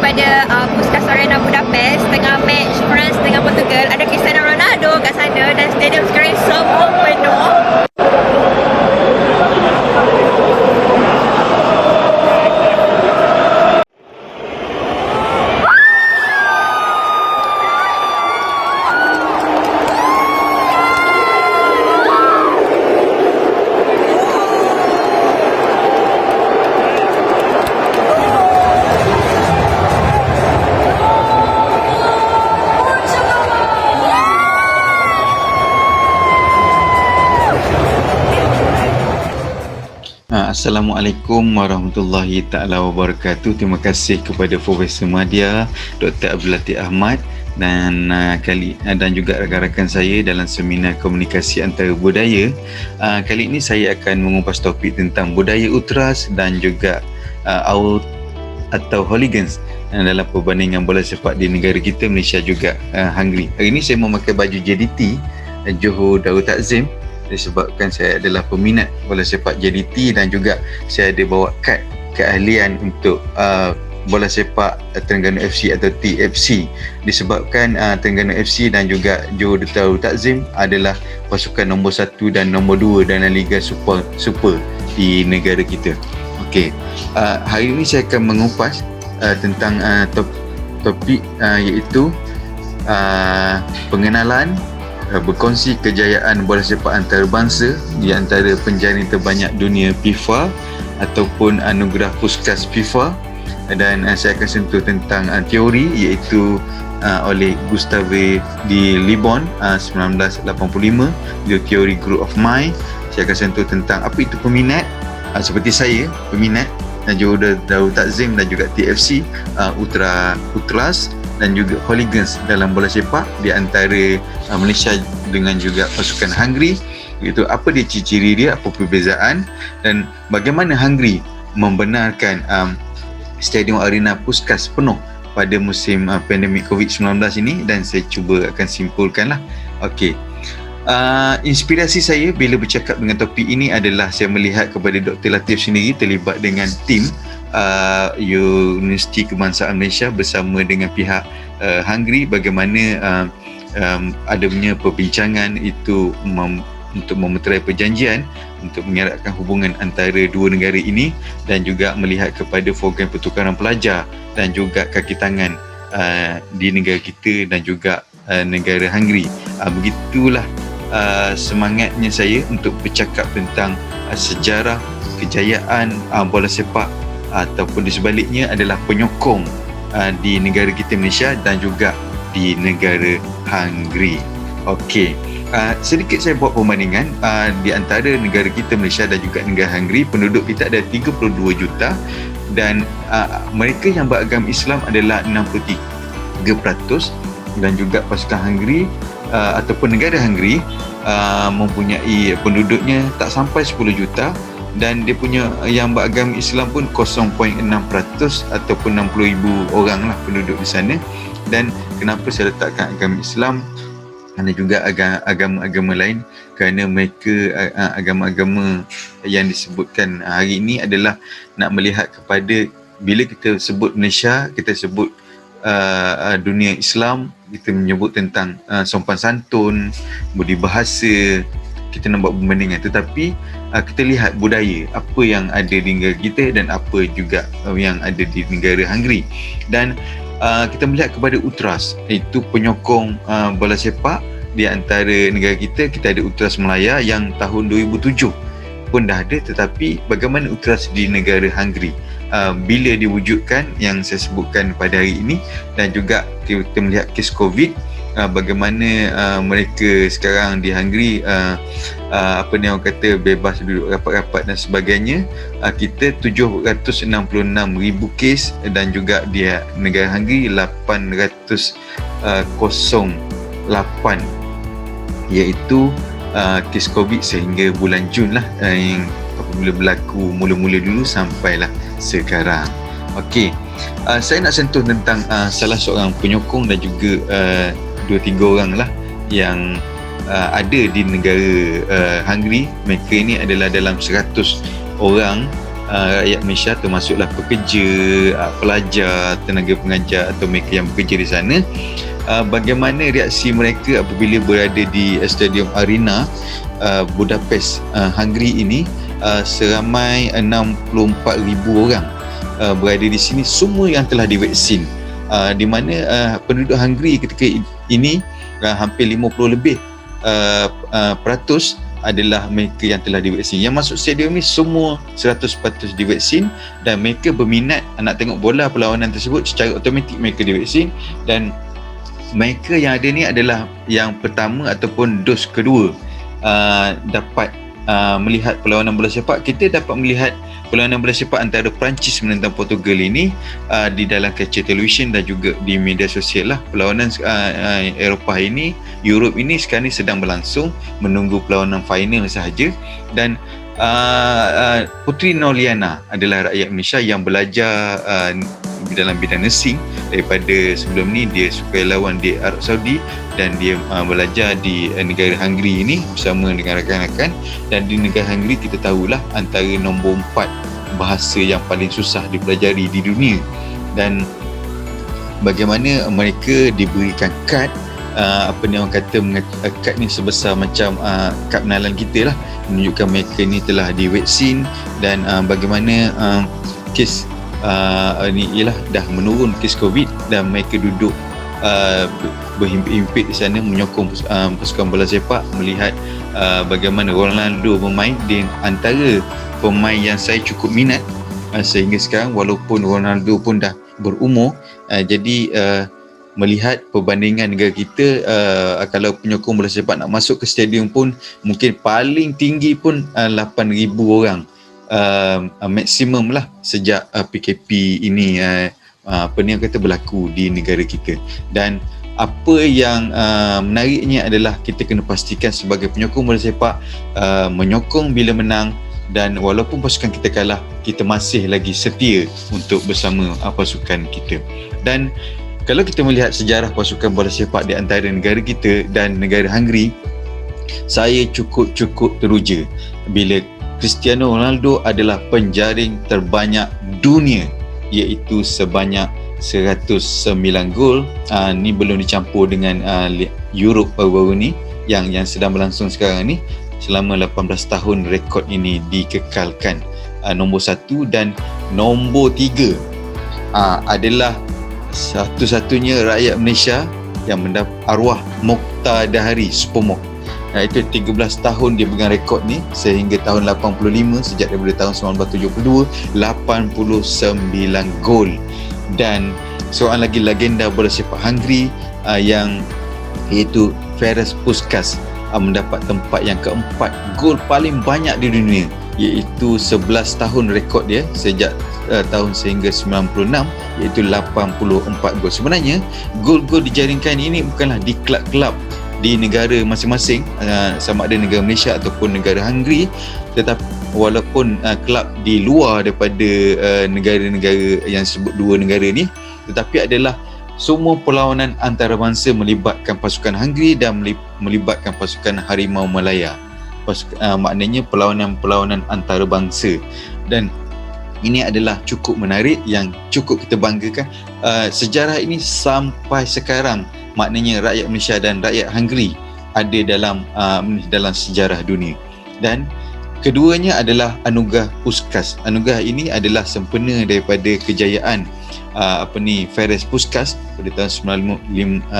daripada Puskas Arena Budapest tengah match France dengan Portugal. Ada Cristiano Ronaldo kat sana dan stadium sekarang semua penuh. Assalamualaikum warahmatullahi taala wabarakatuh. Terima kasih kepada Profesor Madya, Dr. Abdul Latif Ahmad dan juga rakan-rakan saya dalam seminar komunikasi antara budaya. Kali ini saya akan mengupas topik tentang budaya ultras dan juga out atau hooligans dalam perbandingan bola sepak di negara kita, Malaysia juga Hungary. Hari ini saya memakai baju JDT Johor Darul Takzim disebabkan saya adalah peminat bola sepak JDT dan juga saya ada bawa kad keahlian untuk bola sepak Terengganu FC atau TFC, disebabkan Terengganu FC dan juga Johor Darul Takzim adalah pasukan nombor 1 dan nombor 2 dalam Liga Super di negara kita. Okey, hari ini saya akan mengupas tentang topik iaitu pengenalan berkongsi kejayaan bola sepak antarabangsa di antara penjana terbanyak dunia FIFA ataupun anugerah Puskas FIFA, dan saya akan sentuh tentang teori iaitu oleh Gustave de Le Bon 1985, dia teori Group of Mind. Saya akan sentuh tentang apa itu peminat, seperti saya peminat Johor Darul Takzim dan juga TFC, Ultras dan juga hooligans dalam bola sepak di antara Malaysia dengan juga pasukan Hungary, iaitu apa dia ciri-ciri dia, apa perbezaan dan bagaimana Hungary membenarkan stadium arena Puskas penuh pada musim pandemik COVID-19 ini, dan saya cuba akan simpulkanlah. Okey. Inspirasi saya bila bercakap dengan topik ini adalah saya melihat kepada Dr. Latif sendiri terlibat dengan tim Universiti Kebangsaan Malaysia bersama dengan pihak Hungary, bagaimana adanya perbincangan itu untuk memeterai perjanjian untuk mengeratkan hubungan antara dua negara ini, dan juga melihat kepada program pertukaran pelajar dan juga kaki tangan di negara kita dan juga negara Hungary. Begitulah semangatnya saya untuk bercakap tentang sejarah kejayaan bola sepak ataupun di sebaliknya adalah penyokong di negara kita Malaysia dan juga di negara Hungary. Okey, sedikit saya buat perbandingan di antara negara kita Malaysia dan juga negara Hungary. Penduduk kita ada 32 juta dan mereka yang beragama Islam adalah 63%, dan juga pasukan Hungary ataupun negara Hungary mempunyai penduduknya tak sampai 10 juta, dan dia punya yang beragama Islam pun 0.6% ataupun 60,000 orang lah penduduk di sana. Dan kenapa saya letakkan agama Islam dan juga agama-agama lain, kerana mereka agama-agama yang disebutkan hari ini adalah nak melihat kepada, bila kita sebut Malaysia, kita sebut dunia Islam, kita menyebut tentang sopan santun, budi bahasa, kita nak buat perbandingan. Tetapi kita lihat budaya apa yang ada di negara kita dan apa juga yang ada di negara Hungary, dan kita melihat kepada Ultras, iaitu penyokong bola sepak di antara negara kita. Kita ada Ultras Melaya yang tahun 2007 pun dah ada, tetapi bagaimana Ultras di negara Hungary bila diwujudkan yang saya sebutkan pada hari ini, dan juga kita melihat kes COVID, bagaimana mereka sekarang di Hungary apa ni orang kata bebas duduk rapat-rapat dan sebagainya. Kita 766,000 kes, dan juga di negara Hungary 808 iaitu kes COVID sehingga bulan Jun lah, yang apabila berlaku mula-mula dulu sampailah sekarang. Okey, saya nak sentuh tentang salah seorang penyokong dan juga 2-3 orang lah yang ada di negara Hungary. Mereka ini adalah dalam 100 orang rakyat Malaysia, termasuklah pekerja, pelajar, tenaga pengajar atau mereka yang bekerja di sana, bagaimana reaksi mereka apabila berada di Stadium Arena Budapest, Hungary ini. Seramai 64,000 orang berada di sini, semua yang telah divaksin, di mana penduduk Hungary ketika ini hampir 50 lebih peratus adalah mereka yang telah divaksin. Yang masuk stadium ni semua 100% divaksin, dan mereka berminat nak tengok bola perlawanan tersebut, secara automatik mereka divaksin. Dan mereka yang ada ni adalah yang pertama ataupun dos kedua dapat melihat perlawanan bola sepak. Kita dapat melihat perlawanan bola sepak antara Perancis menentang Portugal ini di dalam kaca televisyen dan juga di media sosial lah. Perlawanan Eropah ini, Europe ini sekarang ni sedang berlangsung, menunggu perlawanan final sahaja. Dan Puteri Norliana adalah rakyat Malaysia yang belajar dalam bidang nursing. Daripada sebelum ni dia sukarelawan di Arab Saudi, dan dia belajar di negara Hungary ini bersama dengan rakan-rakan. Dan di negara Hungary kita tahulah antara nombor 4 bahasa yang paling susah dipelajari di dunia. Dan bagaimana mereka diberikan kad, apa ni orang kata, kad ni sebesar macam kad penalan kita lah, menunjukkan mereka ni telah divaksin. Dan bagaimana kes ni ialah dah menurun kes COVID, dan mereka duduk berhimpit-himpit di sana menyokong pasukan bola sepak, melihat bagaimana Ronaldo bermain. Dia antara pemain yang saya cukup minat sehingga sekarang, walaupun Ronaldo pun dah berumur. Jadi melihat perbandingan negara kita, kalau penyokong bola sepak nak masuk ke stadium pun mungkin paling tinggi pun 8,000 orang, maksimum lah sejak PKP ini apa ni kata berlaku di negara kita. Dan apa yang menariknya adalah kita kena pastikan sebagai penyokong bola sepak, menyokong bila menang, dan walaupun pasukan kita kalah, kita masih lagi setia untuk bersama pasukan kita. Dan kalau kita melihat sejarah pasukan bola sepak di antara negara kita dan negara Hungary, saya cukup teruja bila Cristiano Ronaldo adalah penjaring terbanyak dunia, iaitu sebanyak 109 gol. Ni belum dicampur dengan Europe baru-baru ni yang sedang berlangsung sekarang ni. Selama 18 tahun rekod ini dikekalkan. Nombor 1 dan nombor 3 adalah satu-satunya rakyat Malaysia yang mendapat arwah Mokhtar Dahari, Supermok. Itu 13 tahun dia pegang rekod ni sehingga tahun 85, sejak daripada tahun 1972, 89 gol. Dan seorang lagi legenda bola sepak Hungary yang iaitu Ferenc Puskás mendapat tempat yang keempat, gol paling banyak di dunia, iaitu 11 tahun rekod dia sejak tahun sehingga 96, iaitu 84 gol. Sebenarnya gol-gol dijaringkan ini bukanlah di kelab-kelab di negara masing-masing, sama ada negara Malaysia ataupun negara Hungary, tetapi walaupun kelab di luar daripada negara-negara yang sebut dua negara ni, tetapi adalah semua perlawanan antarabangsa melibatkan pasukan Hungary dan melibatkan pasukan Harimau Malaya. Maknanya perlawanan-perlawanan antarabangsa. Dan ini adalah cukup menarik, yang cukup kita banggakan. Sejarah ini sampai sekarang, maknanya rakyat Malaysia dan rakyat Hungary ada dalam sejarah dunia. Dan keduanya adalah anugerah Puskás. Anugerah ini adalah sempena daripada kejayaan Ferenc Puskás pada tahun 1950.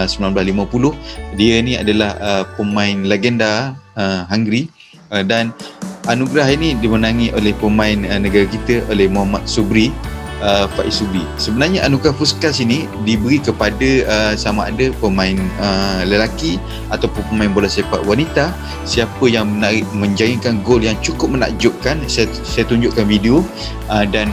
Dia ni adalah pemain legenda Hungary, dan anugerah ini dimenangi oleh pemain negara kita, oleh Muhammad Subri, Faiz Subri. Sebenarnya anugerah Puskás ini diberi kepada sama ada pemain lelaki ataupun pemain bola sepak wanita, siapa yang menjaringkan gol yang cukup menakjubkan. Saya tunjukkan video dan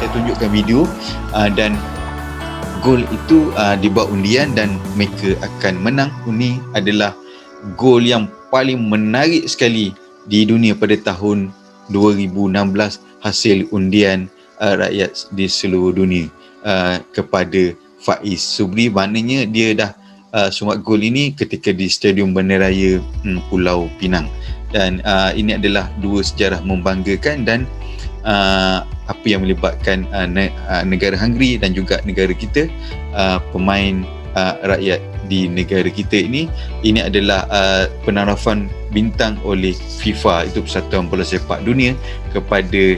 tunjukkan video dan gol itu dibuat undian dan mereka akan menang. Ini adalah gol yang paling menarik sekali di dunia pada tahun 2016 hasil undian rakyat di seluruh dunia kepada Faiz Subri. Maknanya dia dah sumbang gol ini ketika di Stadium Bandaraya Pulau Pinang. Dan ini adalah dua sejarah membanggakan dan apa yang melibatkan negara Hungary dan juga negara kita, pemain rakyat di negara kita ini adalah penarafan bintang oleh FIFA, itu Persatuan Bola Sepak Dunia, kepada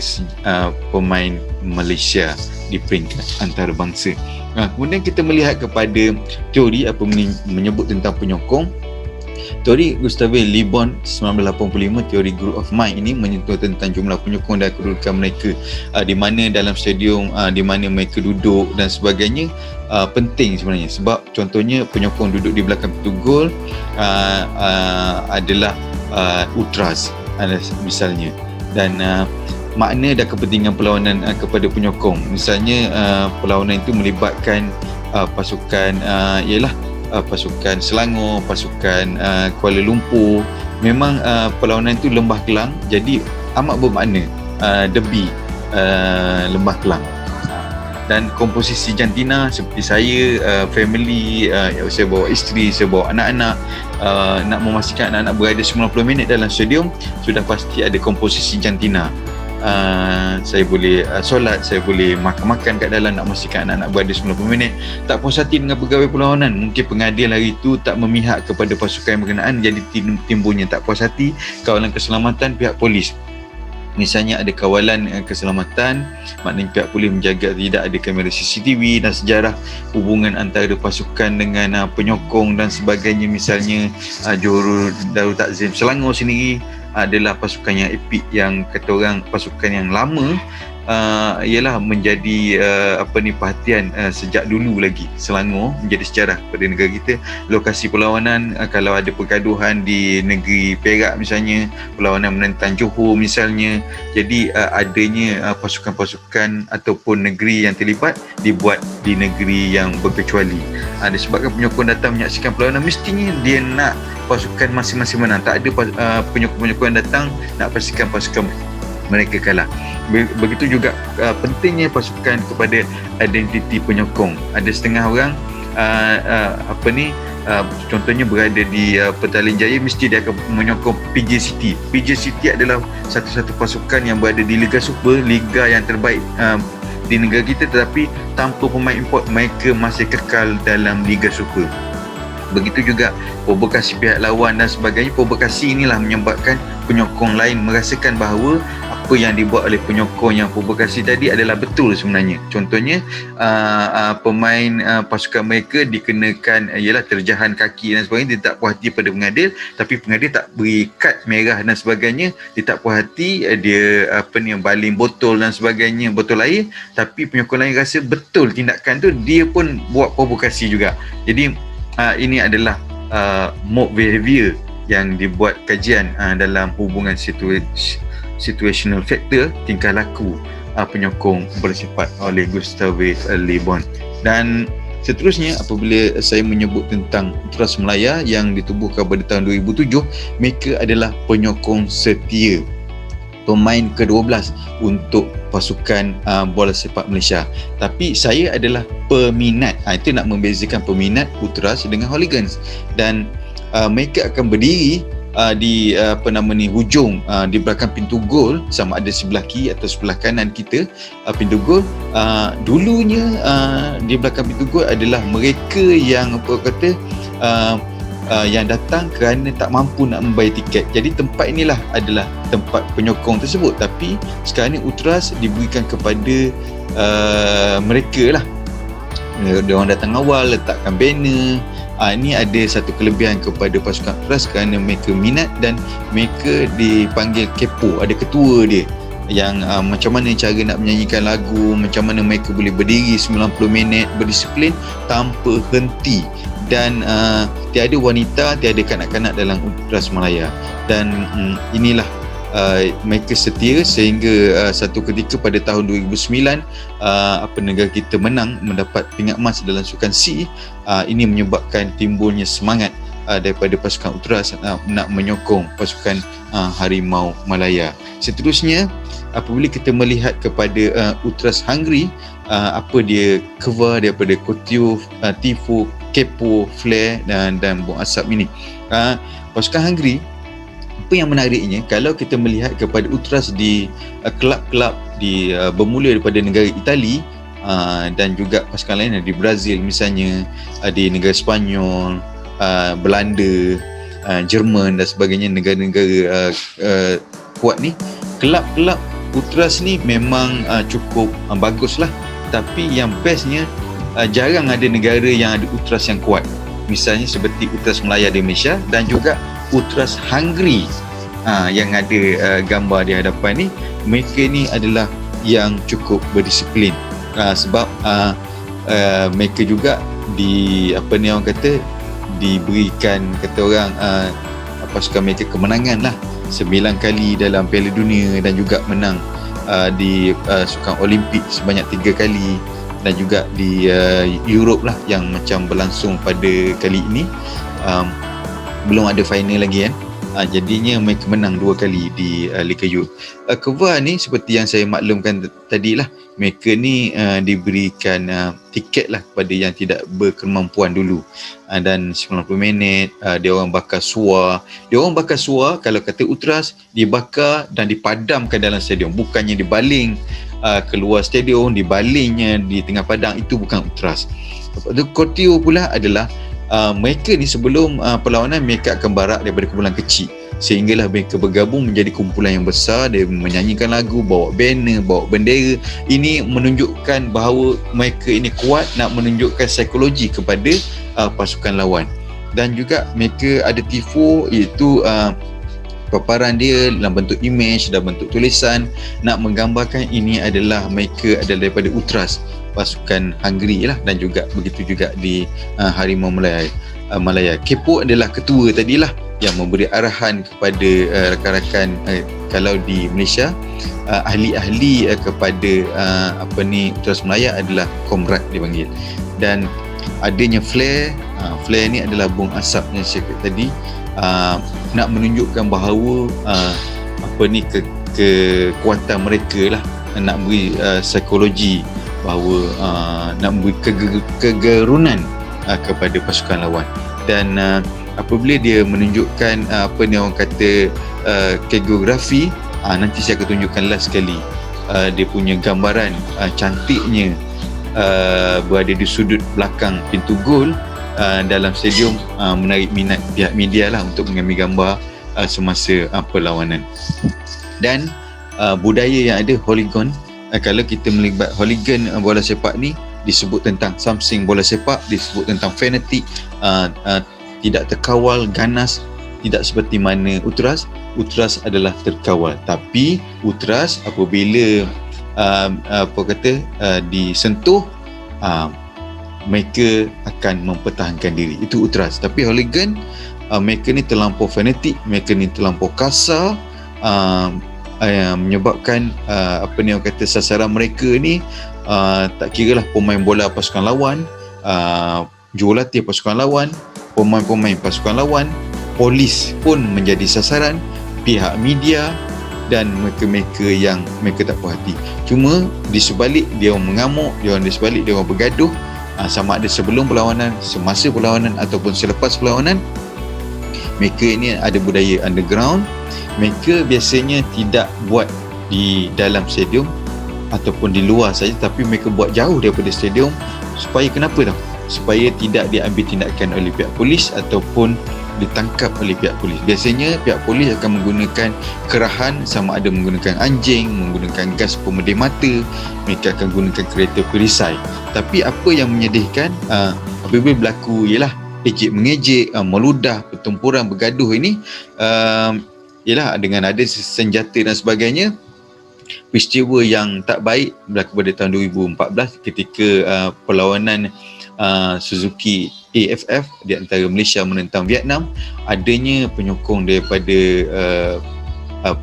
pemain Malaysia di peringkat antarabangsa. Kemudian kita melihat kepada teori apa menyebut tentang penyokong. Teori Gustave Le Bon 1985, teori Group of Mind ini menyentuh tentang jumlah penyokong dan kedudukan mereka, di mana dalam stadium, di mana mereka duduk dan sebagainya, penting sebenarnya. Sebab contohnya penyokong duduk di belakang pintu gol adalah ultras misalnya, dan makna dan kepentingan perlawanan kepada penyokong. Misalnya perlawanan itu melibatkan pasukan pasukan Selangor, pasukan Kuala Lumpur. Memang perlawanan itu lembah Kelang, jadi amat bermakna derby lembah Kelang. Dan komposisi jantina seperti saya, family, saya bawa isteri, saya bawa anak-anak, nak memastikan anak-anak berada 90 minit dalam stadium, sudah pasti ada komposisi jantina. Saya boleh solat, saya boleh makan-makan kat dalam, nak memastikan anak-anak berada 90 minit. Tak puas hati dengan pegawai perlawanan, mungkin pengadil hari itu tak memihak kepada pasukan yang berkenaan, jadi timbulnya tak puas hati. Kawalan keselamatan pihak polis, misalnya ada kawalan keselamatan, maknanya pihak polis menjaga tidak ada kamera CCTV, dan sejarah hubungan antara pasukan dengan penyokong dan sebagainya. Misalnya Johor Darul Takzim Selangor sendiri adalah pasukan yang epik, yang kata orang pasukan yang lama, ialah menjadi perhatian sejak dulu lagi. Selangor menjadi sejarah pada negara kita. Lokasi perlawanan, kalau ada pergaduhan di negeri Perak misalnya, perlawanan menentang Johor misalnya, jadi adanya pasukan-pasukan ataupun negeri yang terlibat dibuat di negeri yang berkecuali. Disebabkan penyokong datang menyaksikan perlawanan, mestinya dia nak pasukan masing-masing menang. Tak ada penyokong yang datang nak pastikan pasukan mereka kalah. Begitu juga pentingnya pasukan kepada identiti penyokong. Ada setengah orang contohnya berada di Petaling Jaya, mesti dia akan menyokong PJ City. PJ City adalah satu-satu pasukan yang berada di Liga Super, liga yang terbaik di negara kita, tetapi tanpa pemain import mereka masih kekal dalam Liga Super. Begitu juga provokasi pihak lawan dan sebagainya. Provokasi inilah menyebabkan penyokong lain merasakan bahawa apa yang dibuat oleh penyokong yang provokasi tadi adalah betul sebenarnya. Contohnya pemain pasukan mereka dikenakan terjahan kaki dan sebagainya, dia tak puas hati pada pengadil, tapi pengadil tak beri kad merah dan sebagainya. Dia tak puas hati, dia baling botol dan sebagainya, botol air, tapi penyokong lain rasa betul tindakan tu, dia pun buat provokasi juga. Jadi ini adalah mob behavior yang dibuat kajian dalam hubungan situational factor, tingkah laku penyokong bola sepak oleh Gustave Le Bon. Dan seterusnya, apabila saya menyebut tentang Ultras Melaya yang ditubuhkan pada tahun 2007, mereka adalah penyokong setia, pemain ke-12 untuk pasukan bola sepak Malaysia. Tapi saya adalah peminat. Itu nak membezakan peminat Ultras dengan hooligans. Dan mereka akan berdiri di hujung, di belakang pintu gol, sama ada sebelah kiri atau sebelah kanan kita pintu gol. Dulunya di belakang pintu gol adalah mereka yang yang datang kerana tak mampu nak membayar tiket. Jadi tempat inilah adalah tempat penyokong tersebut. Tapi sekarang ni Ultras diberikan kepada mereka lah. Diorang datang awal, letakkan banner. Ini ada satu kelebihan kepada pasukan Ultras kerana mereka minat dan mereka dipanggil kepo. Ada ketua dia yang macam mana cara nak menyanyikan lagu, macam mana mereka boleh berdiri 90 minit berdisiplin tanpa henti. Dan tiada wanita, tiada kanak-kanak dalam Ultras Melaya. Dan inilah mereka setia sehingga satu ketika pada tahun 2009 negara kita menang, mendapat pingat emas dalam sukan C. Ini menyebabkan timbulnya semangat daripada pasukan Ultras nak menyokong pasukan Harimau Malaya. Seterusnya, apabila kita melihat kepada Ultras Hungary, apa dia cover daripada Couture, Tifo, Kepo, Flare dan Bong Asap ini. Pasukan Hungary, apa yang menariknya, kalau kita melihat kepada Ultras di kelab-kelab bermula daripada negara Itali, dan juga pasukan lain di Brazil misalnya, di negara Sepanyol, Belanda, Jerman dan sebagainya, negara-negara kuat ni, kelab-kelab Ultras ni memang cukup baguslah. Tapi yang bestnya, jarang ada negara yang ada Ultras yang kuat. Misalnya seperti Ultras Malaya di Malaysia dan juga Ultras Hungary yang ada gambar di hadapan ni. Mereka ni adalah yang cukup berdisiplin, sebab mereka juga diberikan, kata orang, pasukan mereka kemenangan lah 9 kali dalam Piala Dunia dan juga menang di sukan Olimpik sebanyak 3 kali, dan juga di Europe lah yang macam berlangsung pada kali ini. Belum ada final lagi kan. Jadinya mereka menang 2 kali di Liga Europe. Keva ni seperti yang saya maklumkan tadi lah, mereka ni diberikan tiket lah kepada yang tidak berkemampuan dulu, dan 90 minit dia orang bakar suar. Dia orang bakar suar, kalau kata Ultras, dibakar dan dipadamkan dalam stadium, bukannya dibaling keluar stadium, dibalingnya di tengah padang. Itu bukan Ultras. Couture pula adalah mereka ni sebelum perlawanan, mereka akan barak daripada kumpulan kecil, sehinggalah mereka bergabung menjadi kumpulan yang besar. Dia menyanyikan lagu, bawa banner, bawa bendera. Ini menunjukkan bahawa mereka ini kuat, nak menunjukkan psikologi kepada pasukan lawan. Dan juga mereka ada tifo, iaitu paparan dia dalam bentuk image, dalam bentuk tulisan, nak menggambarkan ini adalah mereka adalah daripada Ultras, pasukan Hungary lah. Dan juga begitu juga di Harimau Malaya. Kepo adalah ketua tadilah, yang memberi arahan kepada rakan-rakan, kalau di Malaysia ahli-ahli kepada Ultras Malaya adalah komrad dipanggil. Dan adanya flare ni adalah bong asap yang saya kata tadi, nak menunjukkan bahawa kekuatan mereka lah, nak beri psikologi bahawa nak beri kegerunan kepada pasukan lawan. Dan apabila dia menunjukkan orang kata koreografi, nanti saya akan tunjukkan last sekali dia punya gambaran cantiknya berada di sudut belakang pintu gol dalam stadium, menarik minat pihak media lah untuk mengambil gambar semasa perlawanan. Dan budaya yang ada hooligan, kalau kita melibat hooligan bola sepak ni, disebut tentang something bola sepak, disebut tentang fanatik, tidak terkawal, ganas. Tidak seperti mana Ultras. Ultras adalah terkawal, tapi Ultras apabila disentuh, mereka akan mempertahankan diri. Itu Ultras. Tapi hooligan, mereka ni terlampau fanatik, mereka ni terlampau kasar, menyebabkan orang kata sasaran mereka ni tak kira lah pemain bola pasukan lawan, jurulatih pasukan lawan, pemain-pemain pasukan lawan, polis pun menjadi sasaran, pihak media dan mereka-mereka yang mereka tak puas hati. Cuma di sebalik dia orang mengamuk, di sebalik dia orang bergaduh, sama ada sebelum perlawanan, semasa perlawanan ataupun selepas perlawanan, mereka ini ada budaya underground. Mereka biasanya tidak buat di dalam stadium ataupun di luar saja, tapi mereka buat jauh daripada stadium. Supaya kenapa tau? Supaya tidak diambil tindakan oleh pihak polis ataupun ditangkap oleh pihak polis. Biasanya pihak polis akan menggunakan kerahan, sama ada menggunakan anjing, menggunakan gas pemedih mata, mereka akan gunakan kereta perisai. Tapi apa yang menyedihkan, apabila berlaku ialah ejek-mengejek, meludah, pertempuran, bergaduh ini, ialah dengan ada senjata dan sebagainya. Peristiwa yang tak baik berlaku pada tahun 2014 ketika perlawanan Suzuki AFF di antara Malaysia menentang Vietnam. Adanya penyokong daripada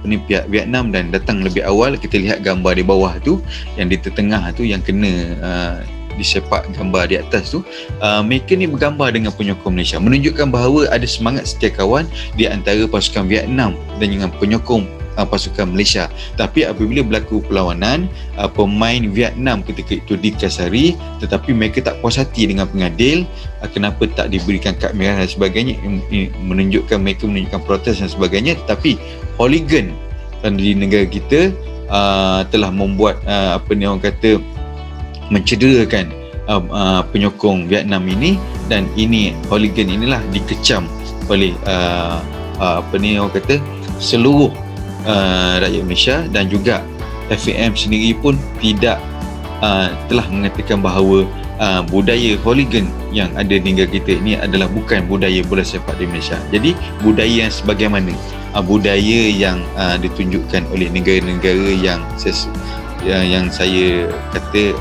pihak Vietnam dan datang lebih awal. Kita lihat gambar di bawah tu, yang di tengah tu yang kena disepak gambar di atas tu, mereka ni bergambar dengan penyokong Malaysia, menunjukkan bahawa ada semangat setia kawan di antara pasukan Vietnam dan dengan penyokong pasukan Malaysia. Tapi apabila berlaku perlawanan, pemain Vietnam ketika itu dikasari, tetapi mereka tak puas hati dengan pengadil, kenapa tak diberikan kad merah dan sebagainya, mereka menunjukkan protes dan sebagainya. Tetapi hooligan di negara kita telah membuat orang kata mencederakan penyokong Vietnam ini, dan ini hooligan inilah dikecam oleh orang kata seluruh rakyat Malaysia, dan juga FAM sendiri pun tidak telah mengatakan bahawa budaya hooligan yang ada di negara kita ini adalah bukan budaya bola sepak di Malaysia. Jadi budaya yang sebagaimana budaya yang ditunjukkan oleh negara-negara yang saya kata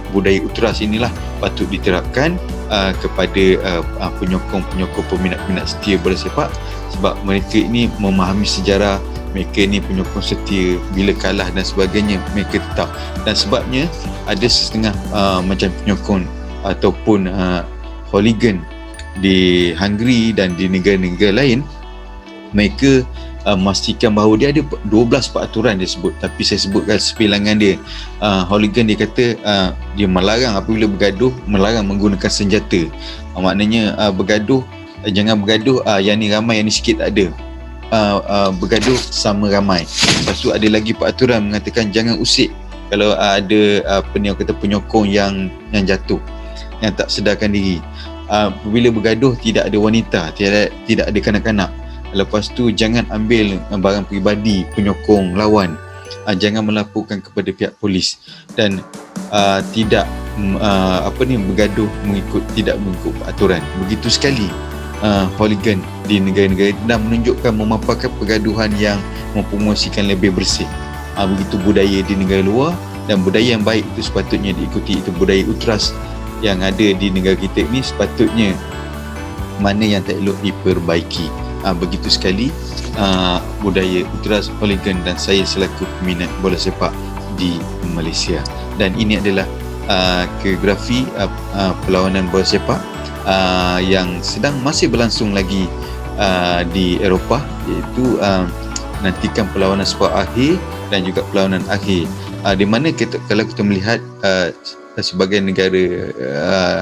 budaya ultras inilah patut diterapkan kepada penyokong-penyokong peminat-peminat setia bola sepak, sebab mereka ini memahami sejarah, mereka ni penyokong setia, bila kalah dan sebagainya mereka tetap. Dan sebabnya ada setengah macam penyokong ataupun hooligan di Hungary dan di negara-negara lain, mereka memastikan bahawa dia ada 12 peraturan dia sebut, tapi saya sebutkan sebilangan dia. Hooligan dia kata dia melarang apabila bergaduh, melarang menggunakan senjata. Maknanya bergaduh, jangan bergaduh yang ni ramai, yang ni sikit, tak ada. Bergaduh sama ramai. Lepas tu ada lagi peraturan mengatakan jangan usik kalau ada orang kata penyokong yang jatuh, yang tak sedarkan diri. Bila bergaduh tidak ada wanita, tidak ada kanak-kanak. Lepas tu jangan ambil barang peribadi penyokong lawan, jangan melaporkan kepada pihak polis, dan tidak bergaduh tidak mengikut peraturan. Begitu sekali hooligan di negara-negara dan menunjukkan memaparkan pergaduhan yang mempromosikan lebih bersih. Begitu budaya di negara luar, dan budaya yang baik itu sepatutnya diikuti. Itu budaya ultras yang ada di negara kita ini, sepatutnya mana yang tak elok diperbaiki. Begitu sekali budaya ultras, hooligan, dan saya selaku peminat bola sepak di Malaysia. Dan ini adalah koreografi perlawanan bola sepak yang masih berlangsung lagi di Eropah, iaitu nantikan perlawanan sport akhir dan juga perlawanan akhir, di mana kalau kita melihat sebagai negara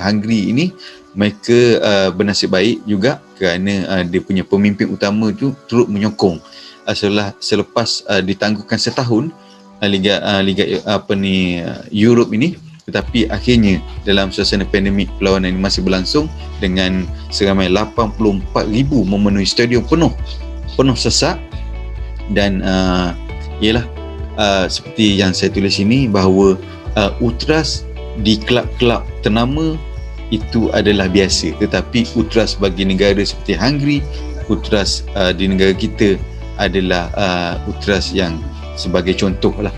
Hungary ini, mereka bernasib baik juga kerana dia punya pemimpin utama tu turut menyokong selepas ditangguhkan setahun Liga Europe ini. Tetapi akhirnya dalam suasana pandemik, perlawanan ini masih berlangsung dengan seramai 84,000 memenuhi stadium penuh sesak. Dan ialah seperti yang saya tulis ini, bahawa ultras di kelab-kelab ternama itu adalah biasa, tetapi ultras bagi negara seperti Hungary, ultras di negara kita adalah ultras yang sebagai contoh lah,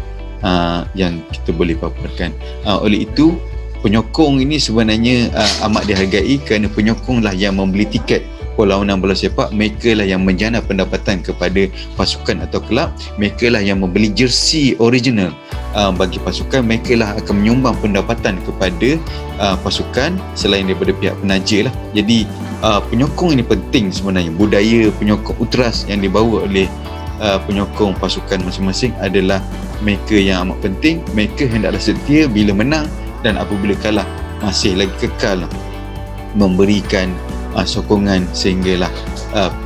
yang kita boleh paparkan. Oleh itu, penyokong ini sebenarnya amat dihargai, kerana penyokonglah yang membeli tiket perlawanan bola sepak, mereka lah yang menjana pendapatan kepada pasukan atau kelab, mereka lah yang membeli jersey original bagi pasukan, mereka lah akan menyumbang pendapatan kepada pasukan selain daripada pihak penaja lah. Jadi penyokong ini penting sebenarnya. Budaya penyokong ultras yang dibawa oleh penyokong pasukan masing-masing adalah mereka yang amat penting. Mereka hendaklah setia bila menang, dan apabila kalah masih lagi kekal memberikan sokongan sehinggalah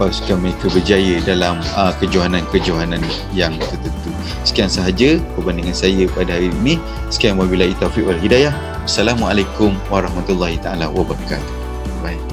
pasukan mereka berjaya dalam kejohanan-kejohanan yang tertentu. Sekian sahaja perbandingan saya pada hari ini. Sekian wabillahi taufiq wal hidayah. Assalamualaikum warahmatullahi taala wabarakatuh. Bye.